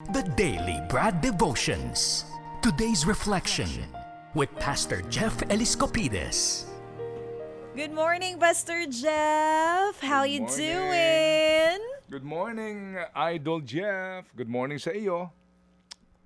The Daily Brad Devotions. Today's reflection with Pastor Jeff Eliscopides. Good morning, Pastor Jeff. How Good you morning. doing? Good morning, Idol Jeff. Good morning sa iyo.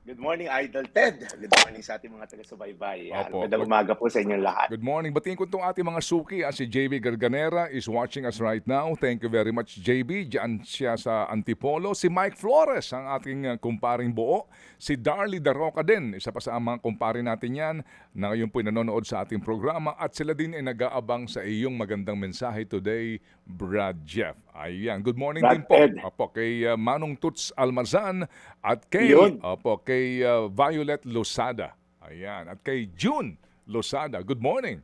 Good morning, Idol Ted. Good morning sa ating mga taga-subaybay. Opo. Magandang umaga po sa inyong lahat. Good morning. Batiin ko itong ating mga suki. Si JB Garganera is watching us right now. Thank you very much, JB. Diyan siya sa Antipolo. Si Mike Flores, ang ating kumparing buo. Si Darly Daroca din. Isa pa sa mga kumpare natin yan na ngayon po nanonood sa ating programa. At sila din ay nag-aabang sa iyong magandang mensahe today, Brad Jeff. Ayan. Good morning Brad din po. Ted. Opo, kay Manong Tuts Almazan at kay, Yun. kay Violet Losada. Ayan. At kay June Losada. Good morning.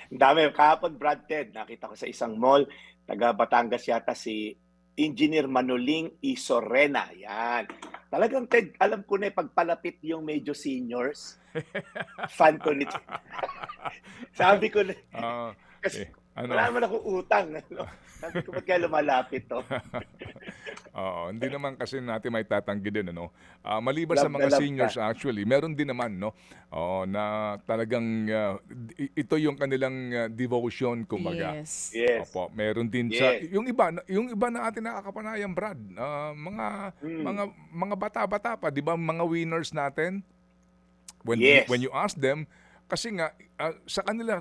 Ang dami. Kahapon, Brad Ted, nakita ko sa isang mall, taga Batangas yata si Engineer Manuling Isorena. Yan. Talagang, Ted, alam ko na pagpalapit yung medyo seniors. Fan ko nito. Sabi ko na, kasi wala naman akong utang. Ano? Sabi ko, ba't kaya lumalapit to? Oo, hindi naman kasi natin may tatanggi din, ano. Maliban sa Love na mga love seniors ka. actually, meron din naman, no. Oo, na talagang ito yung kanilang devotion kumbaga. Yes. Yes. Opo, meron din sa Yes. yung iba na atin nakakapanayang, Brad. Mga bata-bata pa, 'di ba, mga winners natin? Yes. When you ask them, kasi nga sa kanila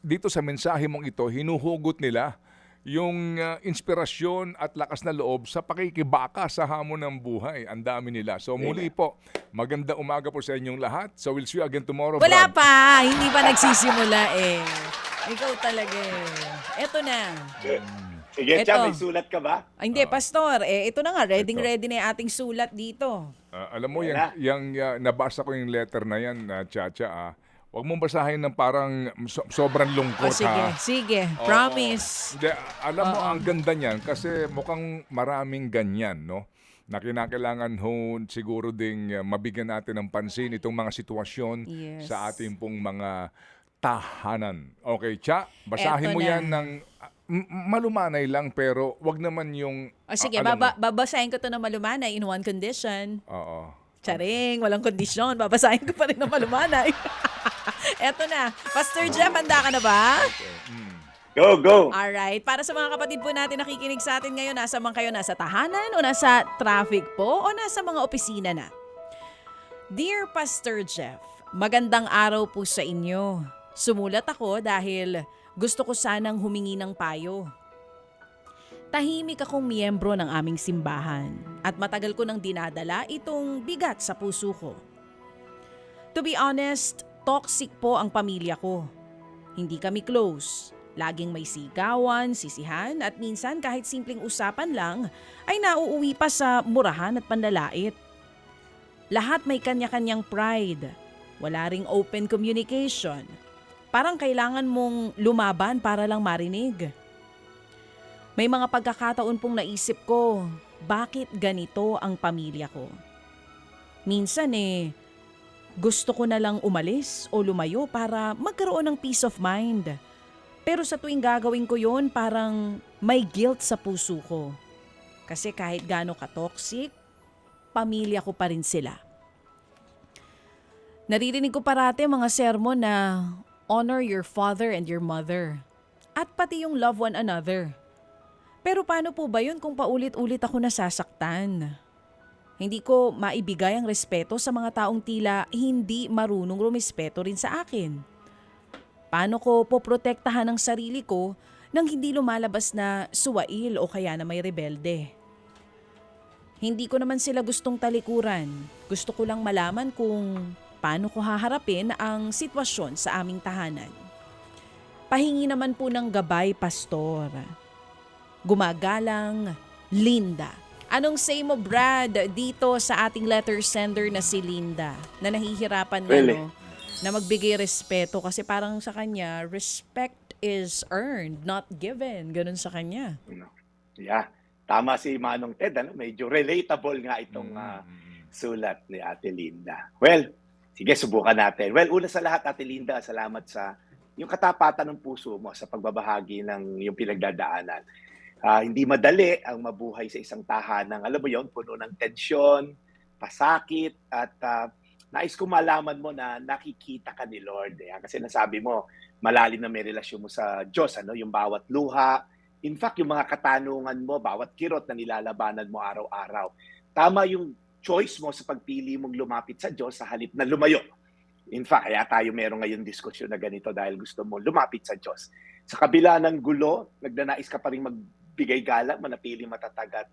dito sa mensahe mong ito, hinuhugot nila yung inspirasyon at lakas na loob sa pakikibaka sa hamon ng buhay. Ang dami nila. So muli po, maganda umaga po sa inyong lahat. So we'll see you again tomorrow, Wala Brad. pa. Hindi pa nagsisimula eh. Ikaw talaga eh. Eto na. Sige, Eto. Cha, may sulat ka ba? Hindi, Pastor. Ito na nga. Ready Ito. na yung ating sulat dito. Alam mo, Wala. nabasa ko yung letter na yan, Chacha. Huwag mong basahin ng parang sobrang lungkot, Sige, ha? sige. Oo. Promise. Hindi, alam mo, ang ganda niyan kasi mukhang maraming ganyan, no? Na kinakailangan ho siguro ding mabigyan natin ng pansin itong mga sitwasyon Yes. sa ating pong mga tahanan. Okay, Cha, basahin Eto mo na. yan ng malumanay lang pero wag naman yung... O sige, alam mo. babasahin ko to na malumanay in one condition. Oo. Charing, walang kondisyon. Babasahin ko pa rin na malumanay. Eto na. Pastor Jeff, handa ka na ba? Go, go! Alright. Para sa mga kapatid po natin nakikinig sa atin ngayon, nasa man kayo, nasa tahanan o nasa traffic po o nasa mga opisina na. Dear Pastor Jeff, magandang araw po sa inyo. Sumulat ako dahil gusto ko sanang humingi ng payo. Tahimik akong miyembro ng aming simbahan at matagal ko nang dinadala itong bigat sa puso ko. To be honest, toxic po ang pamilya ko. Hindi kami close. Laging may sigawan, sisihan at minsan kahit simpleng usapan lang ay nauuwi pa sa murahan at panlalait. Lahat may kanya-kanyang pride. Wala ring open communication. Parang kailangan mong lumaban para lang marinig. May mga pagkakataon pong naisip ko, bakit ganito ang pamilya ko? Minsan gusto ko na lang umalis o lumayo para magkaroon ng peace of mind. Pero sa tuwing gagawin ko yon, parang may guilt sa puso ko. Kasi kahit gaano ka-toxic, pamilya ko pa rin sila. Naririnig ko parati mga sermon na honor your father and your mother. At pati yung love one another. Pero paano po ba yun kung paulit-ulit ako nasasaktan? Hindi ko maibigay ang respeto sa mga taong tila hindi marunong rumispeto rin sa akin. Paano ko poprotektahan ang sarili ko nang hindi lumalabas na suwail o kaya na may rebelde? Hindi ko naman sila gustong talikuran. Gusto ko lang malaman kung paano ko haharapin ang sitwasyon sa aming tahanan. Pahingi naman po ng gabay, Pastor. Gumagalang, Linda. Anong say mo, Brad, dito sa ating letter sender na si Linda na nahihirapan Really? na magbigay respeto kasi parang sa kanya, respect is earned, not given. Ganun sa kanya. Yeah. Tama si Manong Ted, medyo relatable nga itong sulat ni Ate Linda. Well, sige, subukan natin. Well, una sa lahat, Ate Linda, salamat sa yung katapatan ng puso mo sa pagbabahagi ng yung pinagdadaanan. Hindi madali ang mabuhay sa isang tahanang, alam mo yon, puno ng tensyon, pasakit, at nais ko malaman mo na nakikita ka ni Lord. Kasi nasabi mo, malalim na may relasyon mo sa Diyos, ano? Yung bawat luha, in fact, yung mga katanungan mo, bawat kirot na nilalabanan mo araw-araw. Tama yung choice mo sa pagpili mong lumapit sa Diyos sa halip na lumayo. In fact, kaya tayo meron ngayon diskusyon na ganito dahil gusto mo lumapit sa Diyos. Sa kabila ng gulo, nagnanais ka pa rin magbigay galang, manatiling matatag at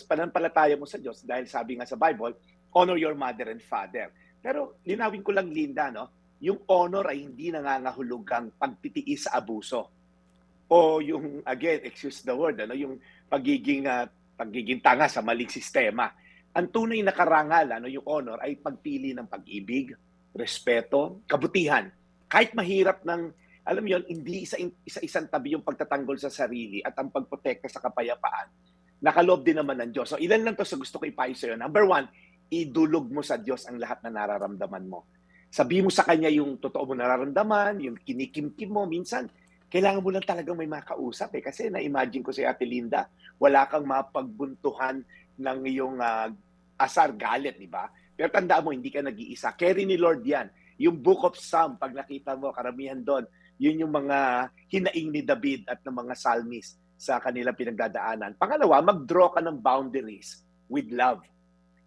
pananampalataya mo sa Diyos dahil sabi nga sa Bible, honor your mother and father. Pero linawin ko lang, Linda, no? Yung honor ay hindi nangangahulugang pagtitiis sa abuso. O yung, again, excuse the word, ano? Yung pagiging tanga sa maling sistema. Ang tunay na karangal, yung honor, ay pagpili ng pag-ibig, respeto, kabutihan. Kahit mahirap ng, alam mo yun, hindi isa-isang tabi yung pagtatanggol sa sarili at ang pagprotekta sa kapayapaan. Nakaloob din naman ng Diyos. So ilan lang to sa gusto ko ipayo sa'yo. Number 1, idulog mo sa Diyos ang lahat na nararamdaman mo. Sabi mo sa Kanya yung totoo mo nararamdaman, yung kinikimkim mo. Minsan, kailangan mo lang talagang may makausap Kasi na-imagine ko si Ate Linda, wala kang mapagbuntuhan ng iyong asar, galit, di ba? Pero tandaan mo, hindi ka nag-iisa. Carry ni Lord yan. Yung Book of Psalm, pag nakita mo, karamihan doon, yun yung mga hinaing ni David at ng mga psalmist sa kanilang pinagdadaanan. Pangalawa, mag-draw ka ng boundaries with love.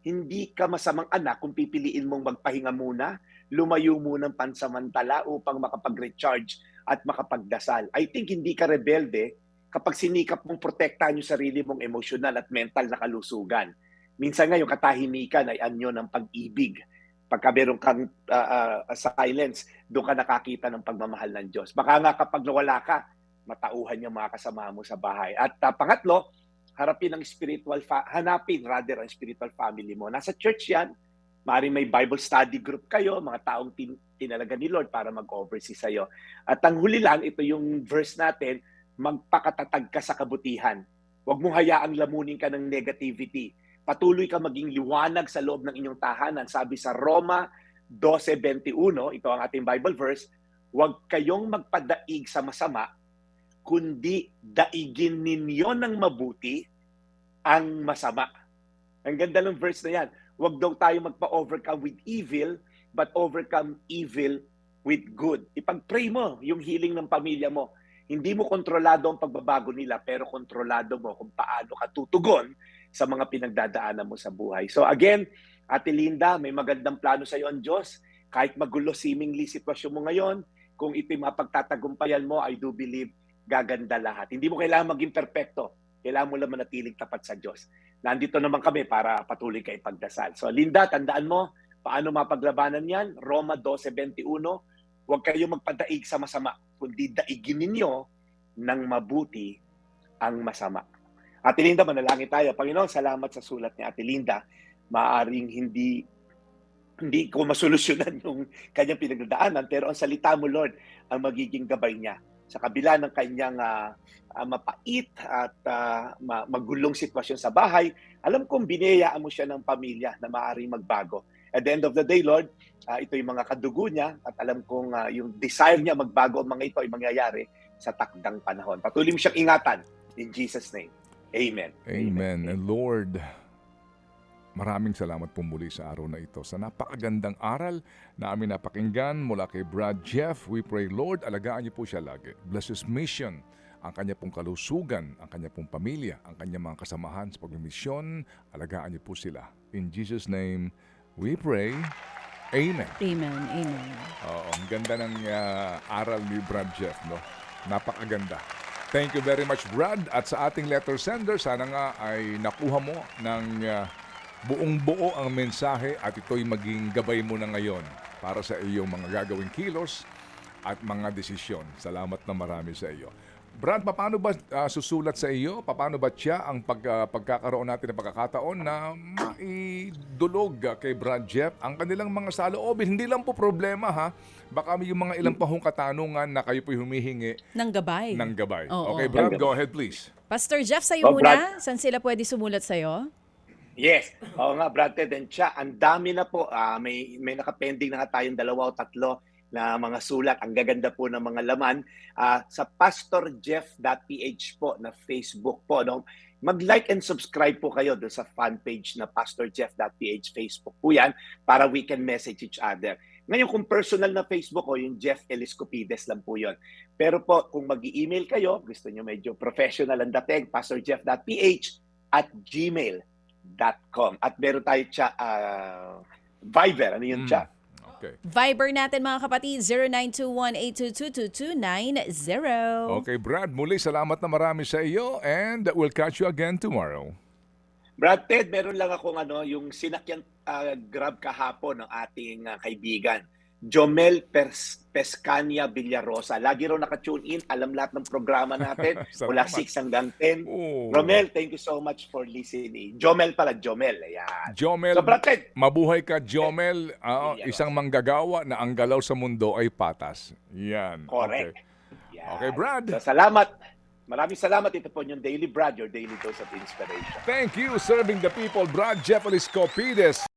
Hindi ka masamang anak kung pipiliin mong magpahinga muna, lumayo muna ng pansamantala upang makapag-recharge at makapagdasal. I think hindi ka rebelde kapag sinikap mong protektahan yung sarili mong emosyonal at mental na kalusugan. Minsan nga yung katahimikan ay anyo ng pag-ibig. Pagka meron kang silence, doon ka nakakita ng pagmamahal ng Diyos. Baka nga kapag nawala ka, matauhan yung mga kasama mo sa bahay. At pangatlo, hanapin ang spiritual family mo. Nasa church yan, maaaring may Bible study group kayo, mga taong tinalaga ni Lord para mag-oversee sa'yo. At ang huli lang, ito yung verse natin, magpakatatag ka sa kabutihan. Huwag mong hayaang lamunin ka ng negativity. Patuloy ka maging liwanag sa loob ng inyong tahanan. Sabi sa Roma 12:21, ito ang ating Bible verse, huwag kayong magpadaig sa masama, kundi daigin ninyo ng mabuti ang masama. Ang ganda ng verse na yan. Huwag daw tayo magpa-overcome with evil, but overcome evil with good. Ipag-pray mo yung healing ng pamilya mo. Hindi mo kontrolado ang pagbabago nila, pero kontrolado mo kung paano ka tutugon sa mga pinagdadaanan mo sa buhay. So again, Ate Linda, may magandang plano sa iyo ang Diyos. Kahit magulo seemingly sitwasyon mo ngayon, kung ito'y mapagtatagumpayan mo, I do believe gaganda lahat. Hindi mo kailangan maging perpekto. Kailangan mo lang manatiling tapat sa Diyos. Nandito naman kami para patuloy ka ipagdasal. So Linda, tandaan mo, paano mapaglabanan yan? Roma 12:21, huwag kayong magpadaig sa masama, kundi daigin ninyo ng mabuti ang masama. Ate Linda, manalangin tayo. Panginoon, salamat sa sulat ni Ate Linda. Maaring hindi ko masolusyonan yung kanyang pinagdadaanan, pero ang salita mo, Lord, ang magiging gabay niya. Sa kabila ng kanyang mapait at magulong sitwasyon sa bahay, alam kong biniyayaan mo siya ng pamilya na maaaring magbago. At the end of the day, Lord, ito yung mga kadugo niya at alam kong yung desire niya magbago ang mga ito ay mangyayari sa takdang panahon. Patuloy mo siyang ingatan. In Jesus' name. Amen. Amen. And Lord, maraming salamat po muli sa araw na ito. Sa napakagandang aral na aming napakinggan mula kay Brad Jeff, we pray, Lord, alagaan niyo po siya lagi. Bless his mission, ang kanya pong kalusugan, ang kanya pong pamilya, ang kanya mga kasamahan sa pagmimisyon. Alagaan niyo po sila. In Jesus' name, we pray. Amen. Amen. Amen. Oo, ang ganda ng aral ni Brad Jeff, no? Napakaganda. Thank you very much, Brad. At sa ating letter sender, sana nga ay nakuha mo ng buong-buo ang mensahe at ito'y maging gabay mo na ngayon para sa iyong mga gagawing kilos at mga desisyon. Salamat na marami sa iyo. Brad, paano ba susulat sa iyo? Paano ba siya ang pagkakaroon natin ng pagkakataon na maidulog kay Brad Jeff ang kanilang mga saloobin? Hindi lang po problema, ha? Baka may yung mga ilang pahong katanungan na kayo po'y humihingi Ng gabay. ng gabay. Oo. Okay, Brad, go ahead please. Pastor Jeff, sa'yo muna. Saan sila pwede sumulat sa'yo? Yes. Oo nga, Brad Ted and Cha, ang dami na po. May nakapending na nga tayong 2 o 3. na mga sulat. Ang gaganda po ng mga laman. Sa pastorjeff.ph po na Facebook po. No? Mag-like and subscribe po kayo doon sa fan page na pastorjeff.ph Facebook po yan para we can message each other. Ngayon, kung personal na Facebook o yung Jeff Eliscopides lang po yun. Pero po, kung mag-email kayo, gusto nyo medyo professional ang dating, pastorjeff.ph@gmail.com. At meron tayo Viber. Ano yun, Cha? Okay. Viber natin mga kapatid, 0921-822-2290. Okay, Brad, muli salamat na marami sa iyo and we'll catch you again tomorrow. Brad Ted, meron lang akong yung sinakyan grab kahapon ng ating kaibigan, Jomel Pescania Villarosa. Lagi raw naka-tune in, alam lahat ng programa natin, mula 6 hanggang 10. Oh. Romel, thank you so much for listening. Jomel pala, Jomel. Ayan. Jomel, So, Brad Ted, mabuhay ka, Jomel. Villarosa. Isang manggagawa na ang galaw sa mundo ay patas. Yan. correct. Okay. Yan. Okay, Brad. So, salamat. Maraming salamat. Ito po yung Daily Brad, your daily dose of inspiration. Thank you, serving the people, Brad Jeff Eliscopides.